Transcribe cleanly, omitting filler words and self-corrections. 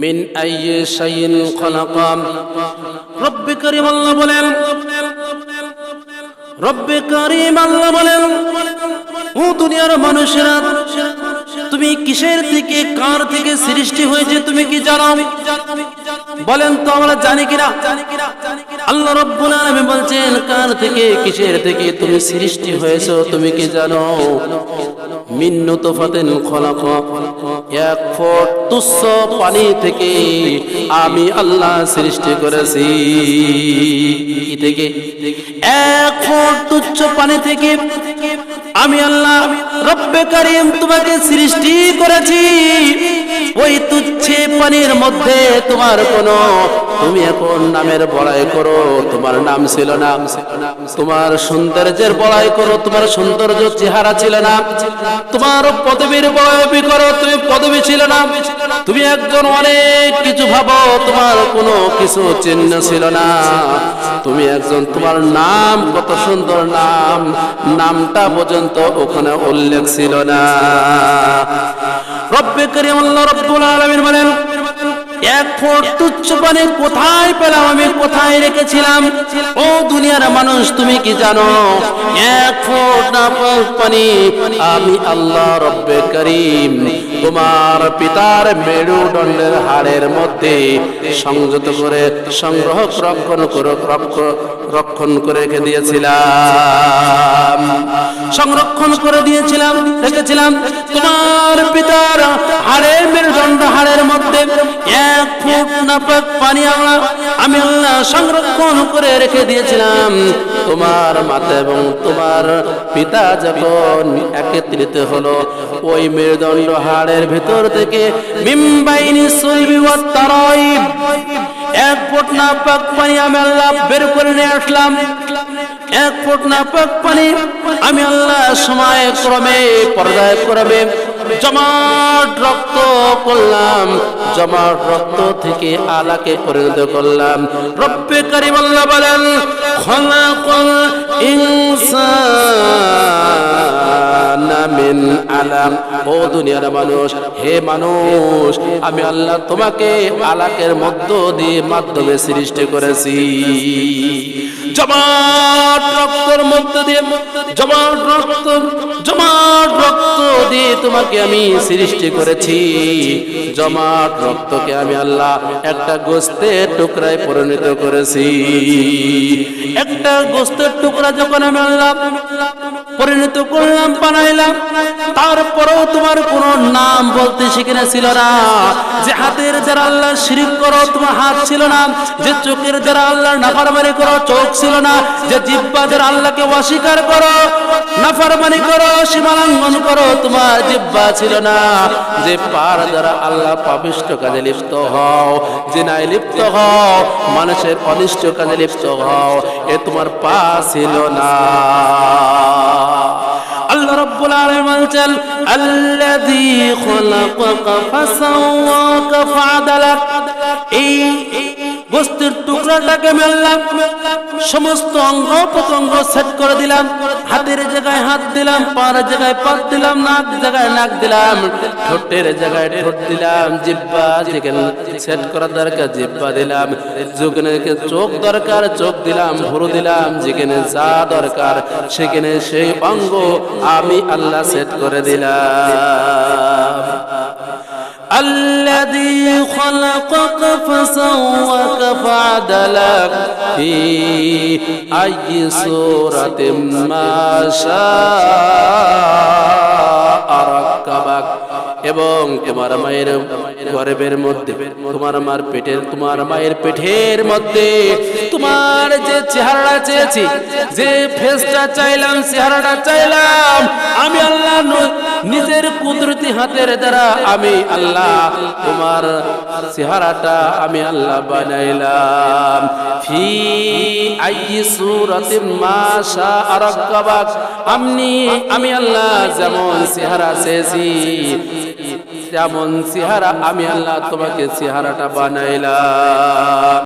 মিন আইয়ি শাইইন খালাকা। রব্বে কারীম আল্লাহ বলেন, রব্বে কারীম আল্লাহ বলেন, ও দুনিয়ার মানুষেরা, তুমি কিসের থেকে কার থেকে সৃষ্টি হয়েছে তুমি কি জানো? বলেন তো আমরা জানি কিনা? আল্লাহ রাব্বুল আলামিন বলছেন, কার থেকে কিসের থেকে তুমি সৃষ্টি হয়েছো তুমি কি জানো? মিন নুতফাতিন খলাকা, এক ফোঁট তুচ্ছ পানি থেকে আমি আল্লাহ সৃষ্টি করেছি। কি থেকে? এক ফোঁট তুচ্ছ পানি থেকে আমি আল্লাহ রব্বে কারীম তোমাকে সৃষ্টি করেছি। ওই তুচ্ছ পানির মধ্যে তোমার কোনো, তুমি এখন নামের বড়াই করো, তোমার নাম ছিল না। তোমার সৌন্দর্যের বড়াই করো, তোমার সৌন্দর্য চেহারা ছিল না। তোমার পদবীর বড়াই করো, তুমি পদবী ছিল না। তুমি একজন অনেক কিছু ভাবো, তোমার কোনো কিছু চিহ্ন ছিল না। তুমি একজন, তোমার নাম কত সুন্দর নাম, নামটা পর্যন্ত ওখানে উল্লেখ ছিল না। রব্বে কারীম আল্লাহ রাব্বুল আলামিন বলেন, এক ফোঁট তুচ্ছ পানি কোথায় পেলাম আমি, কোথায় রেখেছিলাম? ও দুনিয়ার মানুষ তুমি কি জানো? এক ফোঁট নাপাক পানি আমি আল্লাহ রব্বে কারীম তোমার পিতার মেরুদণ্ডের হাড়ের মধ্যে সংযত করে রক্ষণ করে রেখে দিয়েছিলাম, সংরক্ষণ করে দিয়েছিলাম, রেখেছিলাম। তোমার পিতার হাড়ের মেরুদণ্ড হাড়ের মধ্যে এক ফোঁট নাপাক পানি আমি আল্লাহ সংরক্ষণ করে রেখে দিয়েছিলাম। তোমার মাতা এবং তোমার পিতা যখন একত্রিত হলো, ওই মেরুদণ্ড হাড়ের ভেতর থেকে মিম্বাইনি সুলবি ওয়াত তারাইব এক ফোঁট নাপাক পানি আমি আল্লাহ বের করে নিয়ে আসলাম। এক ফোঁট নাপাক পানি আমি আল্লাহ সময় ক্রমে, পর্যায় ক্রমে জমাট রক্ত করলাম, জমাট রক্ত থেকে আলাকে পরিণত করলাম। রব্বে কারীম আল্লাহ বলেন, খলাকাল ইনসানা মিন আলাক। ও দুনিয়ার মানুষ, হে মানুষ, আমি আল্লাহ তোমাকে আলাকের মাধ্যমে সৃষ্টি করেছি। জমাট রক্তের মধ্য দিয়ে, জমাট রক্ত দিয়ে তোমাকে আমি সৃষ্টি করেছি। জমাট রক্তকে আমি আল্লাহ একটা গোস্তের টুকরায় পরিণত করেছি। একটা গোস্তের টুকরা যখন আমি আল্লাহ পরিণত করলাম, বানাইলাম, তারপরেও তোমার কোনো নাম বলতে শিখে ছিল না। যে হাতের যারা আল্লাহ শিরক করো তোমার হাত ছিল না। যে চোখের যারা আল্লাহর নাফরমানি করো চোখ ছিল না। যে জিহ্বা যারা আল্লাহকে অস্বীকার করো, নাফরমানি করো, সীমালঙ্ঘন করো, তোমার জিহ্বা ছিল না। যে পার যারা আল্লাহ পাপিষ্ঠ কাজে লিপ্ত হও, জিনায় লিপ্ত হও, মানুষের অনিষ্ট কাজে লিপ্ত হও, এ তোমার পা ছিল না। আল্লাহ রাব্বুল আলামিন বলেন, আল্লাযী খলাকাকা ফাসাওয়াকা ফাআদালাক। এই গোস্তের টুকরাটাকে আমি আল্লাহ সমস্ত অঙ্গ প্রত্যঙ্গ সেট করে দিলাম। হাতের জায়গায় হাত দিলাম, পায়ের জায়গায় পা দিলাম, নাক জায়গায় নাক দিলাম, ঠোঁটের জায়গায় ঠোঁট দিলাম, জিহ্বা যেখানে সেট করা দরকার জিহ্বা দিলাম, যেখানে চোখ দরকার চোখ দিলাম, ভুরু দিলাম, যেখানে যা দরকার সেখানে সেই অঙ্গ আমি আল্লাহ সেট করে দিলাম। الذي خلقك فسواك فعدلك في أي صورة ما شاء ركبك। এবং তোমার মায়ের গর্ভের মধ্যে, তোমার মার পেটের, তোমার মায়ের পেটের মধ্যে তোমার যে চেহারাটা চেয়েছি, যে ফেসটা চাইলাম, চেহারাটা চাইলাম, আমি আল্লাহ নিজের কুদরতি হাতের দ্বারা আমি আল্লাহ তোমার চেহারাটা আমি আল্লাহ বানাইলাম। ফি আইয়ি সূরাতিন মা শাআ রাক্কাবাক। আমি আল্লাহ যেমন চেহারা চেয়েছি তেমন চেহারা আমি আল্লাহ তোমাকে চেহারাটা বানাইলাম।